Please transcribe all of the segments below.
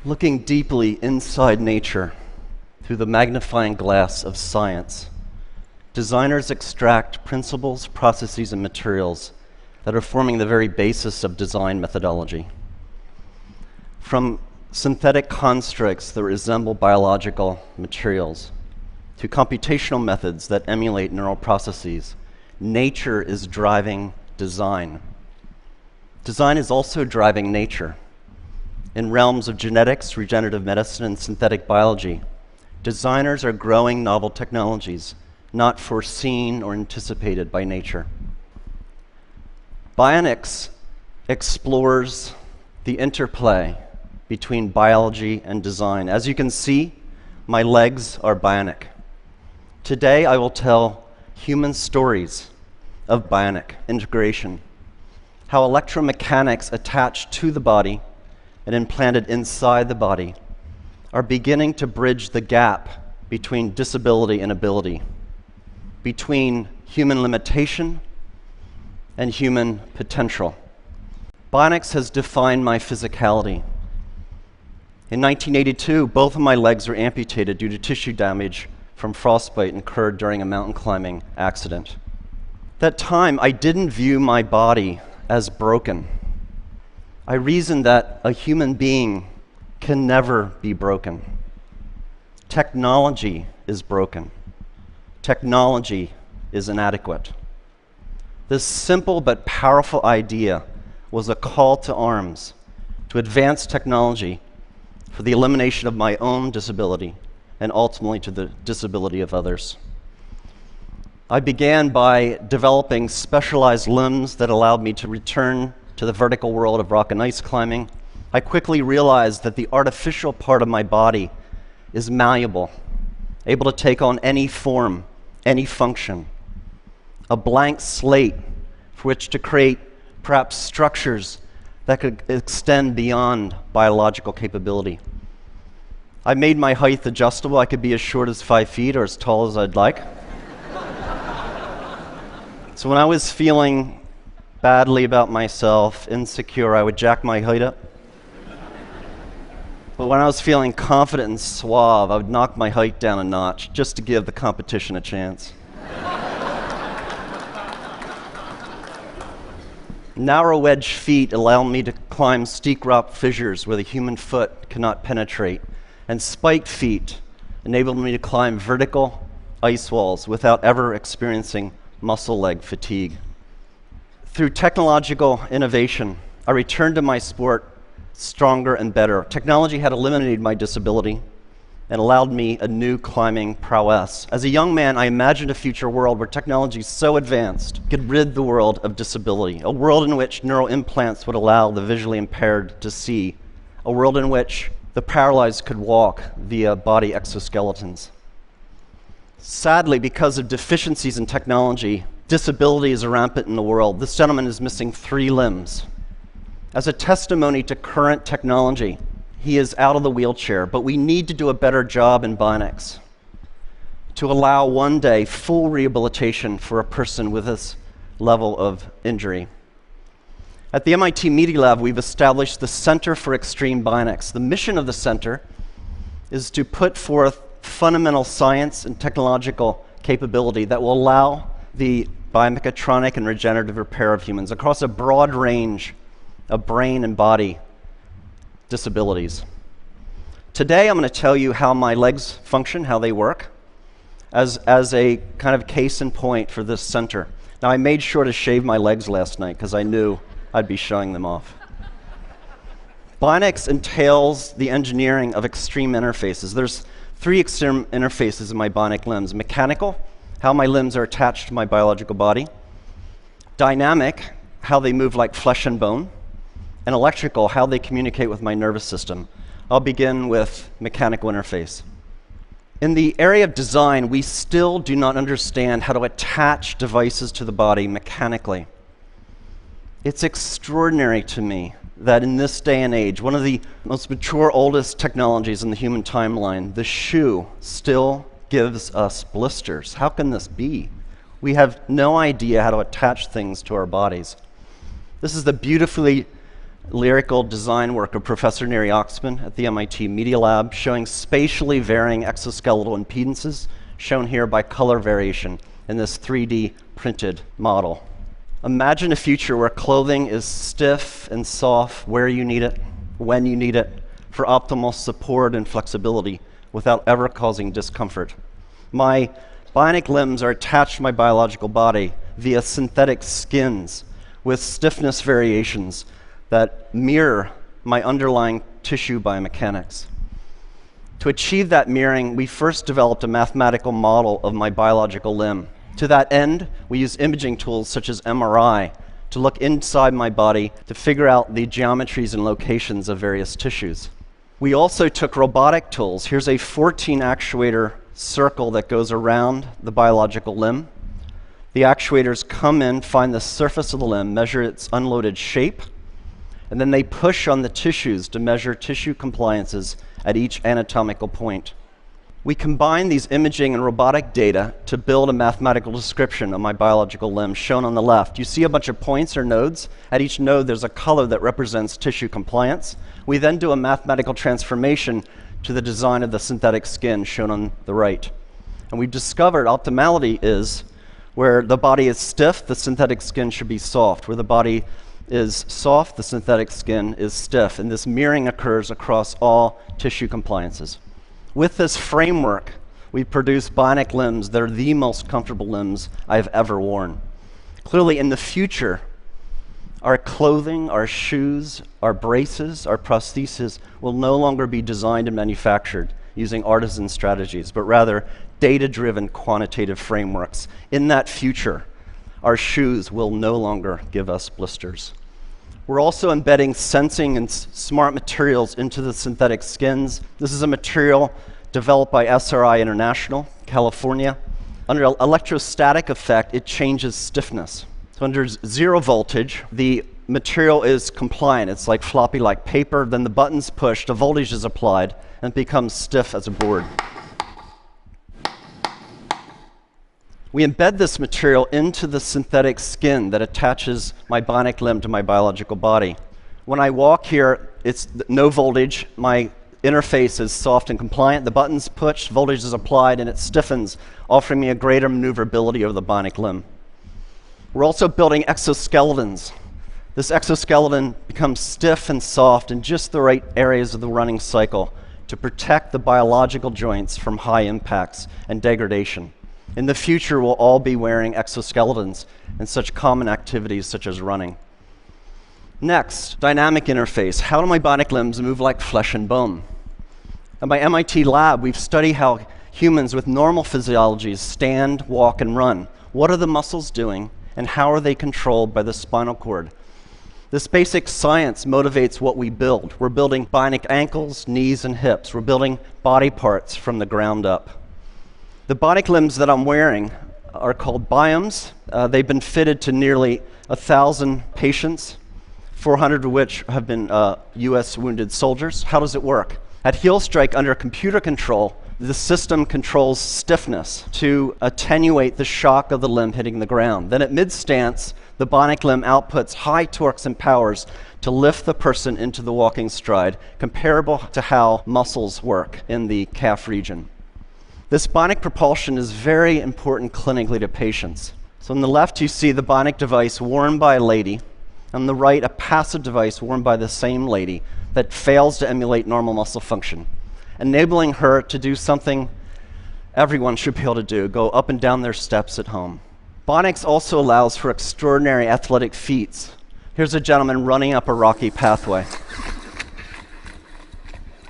Looking deeply inside nature through the magnifying glass of science, designers extract principles, processes, and materials that are forming the very basis of design methodology. From synthetic constructs that resemble biological materials to computational methods that emulate neural processes, nature is driving design. Design is also driving nature. In realms of genetics, regenerative medicine, and synthetic biology, designers are growing novel technologies not foreseen or anticipated by nature. Bionics explores the interplay between biology and design. As you can see, my legs are bionic. Today, I will tell human stories of bionic integration, how electromechanics attached to the body and implanted inside the body are beginning to bridge the gap between disability and ability, between human limitation and human potential. Bionics has defined my physicality. In 1982, both of my legs were amputated due to tissue damage from frostbite incurred during a mountain climbing accident. At that time, I didn't view my body as broken. I reasoned that a human being can never be broken. Technology is broken. Technology is inadequate. This simple but powerful idea was a call to arms to advance technology for the elimination of my own disability and ultimately to the disability of others. I began by developing specialized limbs that allowed me to return to the vertical world of rock and ice climbing. I quickly realized that the artificial part of my body is malleable, able to take on any form, any function, a blank slate for which to create perhaps structures that could extend beyond biological capability. I made my height adjustable. I could be as short as 5 feet or as tall as I'd like. So when I was feeling badly about myself, insecure, I would jack my height up. But when I was feeling confident and suave, I would knock my height down a notch just to give the competition a chance. Narrow wedge feet allow me to climb steep rock fissures where the human foot cannot penetrate, and spiked feet enabled me to climb vertical ice walls without ever experiencing muscle leg fatigue. Through technological innovation, I returned to my sport stronger and better. Technology had eliminated my disability and allowed me a new climbing prowess. As a young man, I imagined a future world where technology so advanced could rid the world of disability, a world in which neural implants would allow the visually impaired to see, a world in which the paralyzed could walk via body exoskeletons. Sadly, because of deficiencies in technology, disability is rampant in the world. This gentleman is missing 3 limbs. As a testimony to current technology, he is out of the wheelchair, but we need to do a better job in bionics to allow one day full rehabilitation for a person with this level of injury. At the MIT Media Lab, we've established the Center for Extreme Bionics. The mission of the center is to put forth fundamental science and technological capability that will allow the biomechatronic and regenerative repair of humans across a broad range of brain and body disabilities. Today, I'm going to tell you how my legs function, how they work, as a kind of case in point for this center. Now, I made sure to shave my legs last night because I knew I'd be showing them off. Bionics entails the engineering of extreme interfaces. There's 3 extreme interfaces in my bionic limbs: mechanical, how my limbs are attached to my biological body; dynamic, how they move like flesh and bone; and electrical, how they communicate with my nervous system. I'll begin with mechanical interface. In the area of design, we still do not understand how to attach devices to the body mechanically. It's extraordinary to me that in this day and age, one of the most mature, oldest technologies in the human timeline, the shoe, still gives us blisters. How can this be? We have no idea how to attach things to our bodies. This is the beautifully lyrical design work of Professor Neri Oxman at the MIT Media Lab showing spatially varying exoskeletal impedances, shown here by color variation in this 3D printed model. Imagine a future where clothing is stiff and soft where you need it, when you need it, for optimal support and flexibility without ever causing discomfort. My bionic limbs are attached to my biological body via synthetic skins with stiffness variations that mirror my underlying tissue biomechanics. To achieve that mirroring, we first developed a mathematical model of my biological limb. To that end, we use imaging tools such as MRI to look inside my body to figure out the geometries and locations of various tissues. We also took robotic tools. Here's a 14 actuator circle that goes around the biological limb. The actuators come in, find the surface of the limb, measure its unloaded shape, and then they push on the tissues to measure tissue compliances at each anatomical point. We combine these imaging and robotic data to build a mathematical description of my biological limb, shown on the left. You see a bunch of points or nodes. At each node, there's a color that represents tissue compliance. We then do a mathematical transformation to the design of the synthetic skin, shown on the right. And we've discovered optimality is where the body is stiff, the synthetic skin should be soft. Where the body is soft, the synthetic skin is stiff. And this mirroring occurs across all tissue compliances. With this framework, we produce bionic limbs that are the most comfortable limbs I've ever worn. Clearly, in the future, our clothing, our shoes, our braces, our prostheses will no longer be designed and manufactured using artisan strategies, but rather data-driven quantitative frameworks. In that future, our shoes will no longer give us blisters. We're also embedding sensing and smart materials into the synthetic skins. This is a material developed by SRI International, California. Under electrostatic effect, it changes stiffness. So under zero voltage, the material is compliant. It's like floppy like paper. Then the button's pushed, a voltage is applied, and it becomes stiff as a board. We embed this material into the synthetic skin that attaches my bionic limb to my biological body. When I walk here, it's no voltage. My interface is soft and compliant. The button's pushed, voltage is applied, and it stiffens, offering me a greater maneuverability of the bionic limb. We're also building exoskeletons. This exoskeleton becomes stiff and soft in just the right areas of the running cycle to protect the biological joints from high impacts and degradation. In the future, we'll all be wearing exoskeletons in such common activities such as running. Next, dynamic interface. How do my bionic limbs move like flesh and bone? At my MIT lab, we've studied how humans with normal physiologies stand, walk, and run. What are the muscles doing, and how are they controlled by the spinal cord? This basic science motivates what we build. We're building bionic ankles, knees, and hips. We're building body parts from the ground up. The bionic limbs that I'm wearing are called biomes. They've been fitted to nearly 1,000 patients, 400 of which have been US wounded soldiers. How does it work? At heel strike under computer control, the system controls stiffness to attenuate the shock of the limb hitting the ground. Then at mid-stance, the bionic limb outputs high torques and powers to lift the person into the walking stride, comparable to how muscles work in the calf region. This bionic propulsion is very important clinically to patients. So on the left, you see the bionic device worn by a lady. On the right, a passive device worn by the same lady that fails to emulate normal muscle function, enabling her to do something everyone should be able to do, go up and down their steps at home. Bionics also allows for extraordinary athletic feats. Here's a gentleman running up a rocky pathway.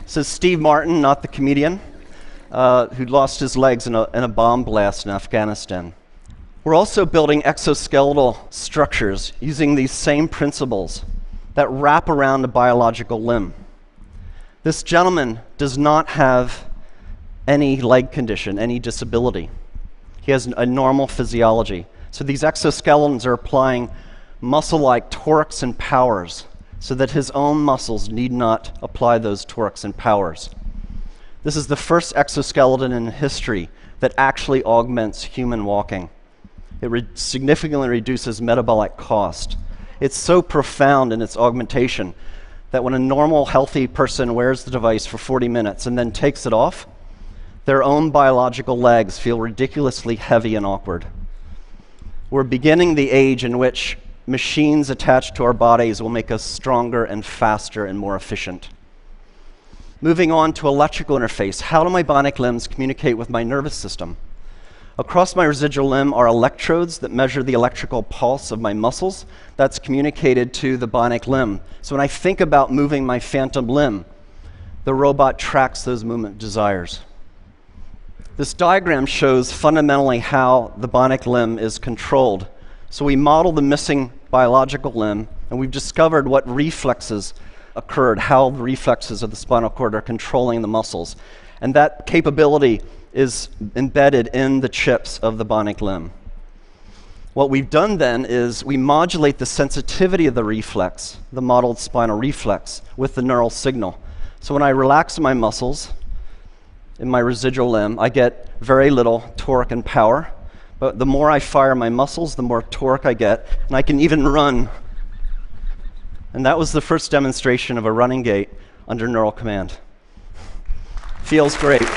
This is Steve Martin, not the comedian, who lost his legs in a bomb blast in Afghanistan. We're also building exoskeletal structures using these same principles that wrap around a biological limb. This gentleman does not have any leg condition, any disability. He has a normal physiology. So these exoskeletons are applying muscle-like torques and powers so that his own muscles need not apply those torques and powers. This is the first exoskeleton in history that actually augments human walking. It significantly reduces metabolic cost. It's so profound in its augmentation that when a normal, healthy person wears the device for 40 minutes and then takes it off, their own biological legs feel ridiculously heavy and awkward. We're beginning the age in which machines attached to our bodies will make us stronger and faster and more efficient. Moving on to electrical interface, how do my bionic limbs communicate with my nervous system? Across my residual limb are electrodes that measure the electrical pulse of my muscles. That's communicated to the bionic limb. So when I think about moving my phantom limb, the robot tracks those movement desires. This diagram shows fundamentally how the bionic limb is controlled. So we model the missing biological limb, and we've discovered what reflexes occurred, how the reflexes of the spinal cord are controlling the muscles. And that capability is embedded in the chips of the bionic limb. What we've done then is we modulate the sensitivity of the reflex, the modeled spinal reflex, with the neural signal. So when I relax my muscles in my residual limb, I get very little torque and power. But the more I fire my muscles, the more torque I get, and I can even run. And that was the first demonstration of a running gait under neural command. Feels great.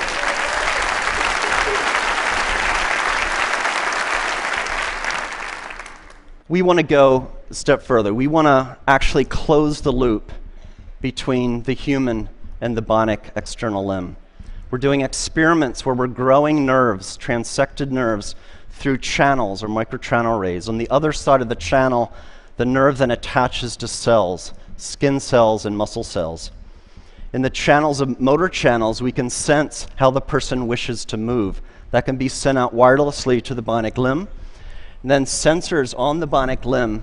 We want to go a step further. We want to actually close the loop between the human and the bionic external limb. We're doing experiments where we're growing nerves, transected nerves, through channels or microchannel arrays. On the other side of the channel, the nerve then attaches to cells, skin cells and muscle cells. In the channels of motor channels, we can sense how the person wishes to move. That can be sent out wirelessly to the bionic limb. And then sensors on the bionic limb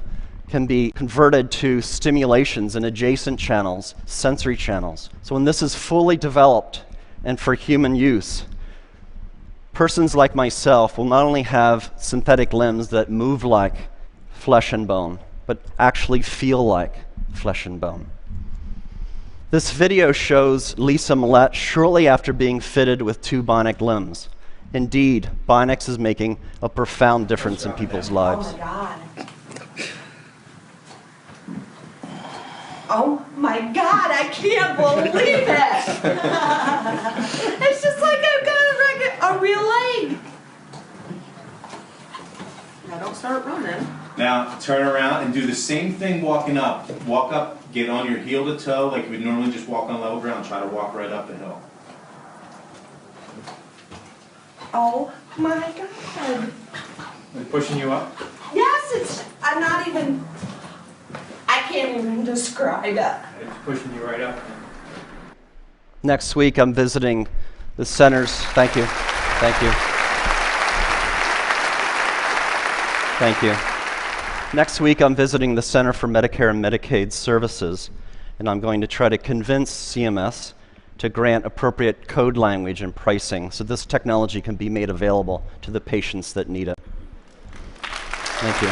can be converted to stimulations in adjacent channels, sensory channels. So when this is fully developed and for human use, persons like myself will not only have synthetic limbs that move like flesh and bone, but actually feel like flesh and bone. This video shows Lisa Millette shortly after being fitted with 2 bionic limbs. Indeed, bionics is making a profound difference in people's lives. Oh my God. Oh my God, I can't believe it. It's just like I've got a real leg. Now don't start running. Now turn around and do the same thing walking up. Walk up, get on your heel to toe like you would normally just walk on level ground. Try to walk right up the hill. Oh my God. They're pushing you up? Yes, I'm not even, I can't even describe it. It's pushing you right up. Next week, I'm visiting the centers. Thank you. Thank you. Thank you. Next week, I'm visiting the Center for Medicare and Medicaid Services, and I'm going to try to convince CMS to grant appropriate code language and pricing so this technology can be made available to the patients that need it. Thank you.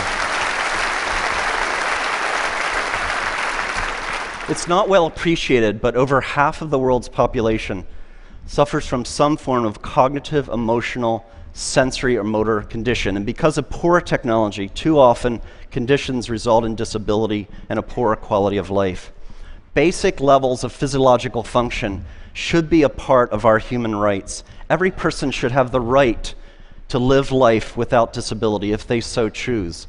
It's not well appreciated, but over half of the world's population suffers from some form of cognitive, emotional, sensory, or motor condition. And because of poor technology, too often conditions result in disability and a poorer quality of life. Basic levels of physiological function should be a part of our human rights. Every person should have the right to live life without disability if they so choose.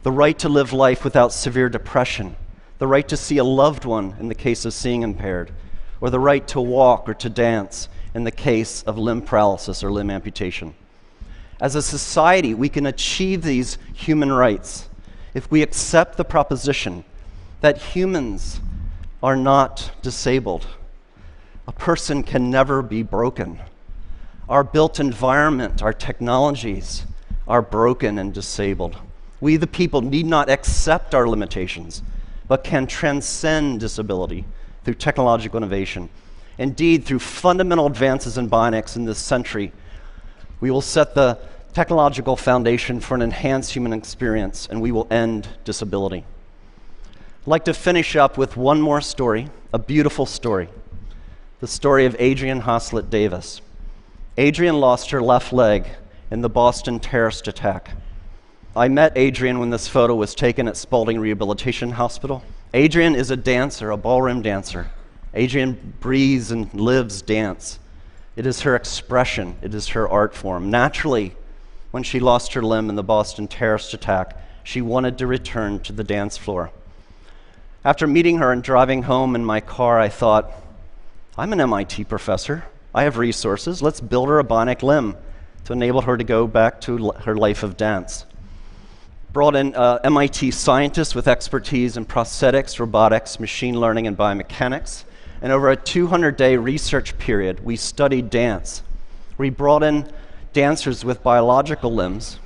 The right to live life without severe depression. The right to see a loved one in the case of seeing impaired. Or the right to walk or to dance in the case of limb paralysis or limb amputation. As a society, we can achieve these human rights if we accept the proposition that humans are not disabled. A person can never be broken. Our built environment, our technologies are broken and disabled. We, the people, need not accept our limitations, but can transcend disability through technological innovation. Indeed, through fundamental advances in bionics in this century, we will set the technological foundation for an enhanced human experience, and we will end disability. I'd like to finish up with one more story, a beautiful story. The story of Adrienne Haslett Davis. Adrienne lost her left leg in the Boston terrorist attack. I met Adrian when this photo was taken at Spaulding Rehabilitation Hospital. Adrian is a dancer, a ballroom dancer. Adrian breathes and lives dance. It is her expression. It is her art form. Naturally, when she lost her limb in the Boston terrorist attack, she wanted to return to the dance floor. After meeting her and driving home in my car, I thought, I'm an MIT professor. I have resources. Let's build her a bionic limb to enable her to go back to her life of dance. Brought in MIT scientists with expertise in prosthetics, robotics, machine learning, and biomechanics. And over a 200-day research period, we studied dance. We brought in dancers with biological limbs,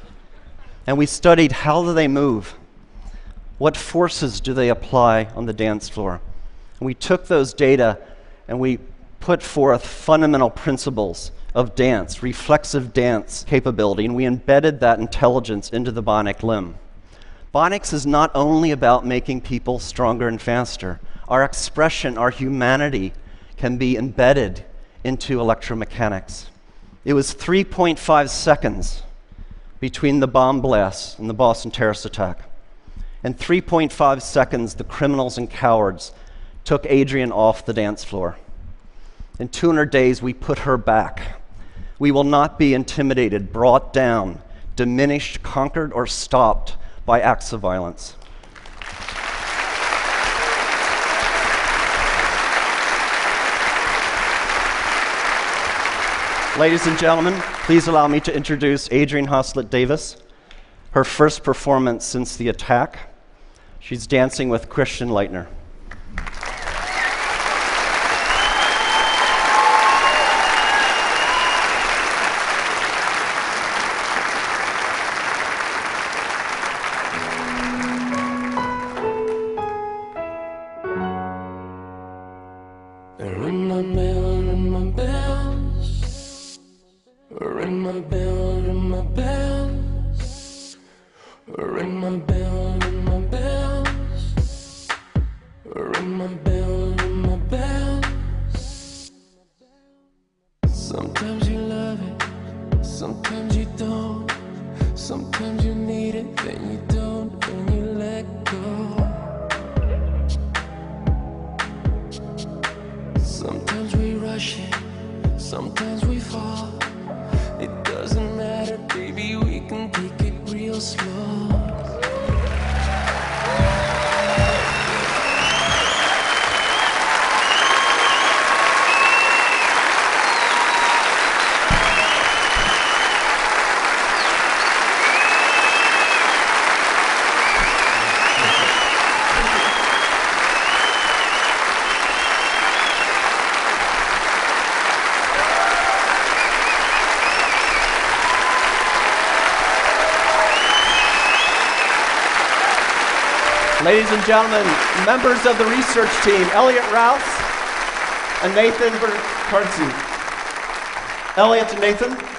and we studied how do they move, what forces do they apply on the dance floor. And we took those data and we put forth fundamental principles of dance, reflexive dance capability, and we embedded that intelligence into the bionic limb. Bionics is not only about making people stronger and faster. Our expression, our humanity can be embedded into electromechanics. It was 3.5 seconds between the bomb blasts and the Boston terrorist attack. In 3.5 seconds, the criminals and cowards took Adrian off the dance floor. In 200 days, we put her back. We will not be intimidated, brought down, diminished, conquered, or stopped by acts of violence. Ladies and gentlemen, please allow me to introduce Adrian Hoslett Davis, her first performance since the attack. She's dancing with Christian Leitner. Ring my bell, ring my bell. Ring my bell, ring my bell. Ring my bell, ring my bell. Ring my bell, ring my bell. Sometimes you love it, sometimes you don't. Sometimes you need it, then you don't, and you let go. Sometimes we rush it, sometimes we fall. It doesn't matter, baby, we can take it real slow. Ladies and gentlemen, members of the research team, Elliot Rouse and Nathan Bertarzi. Elliot and Nathan.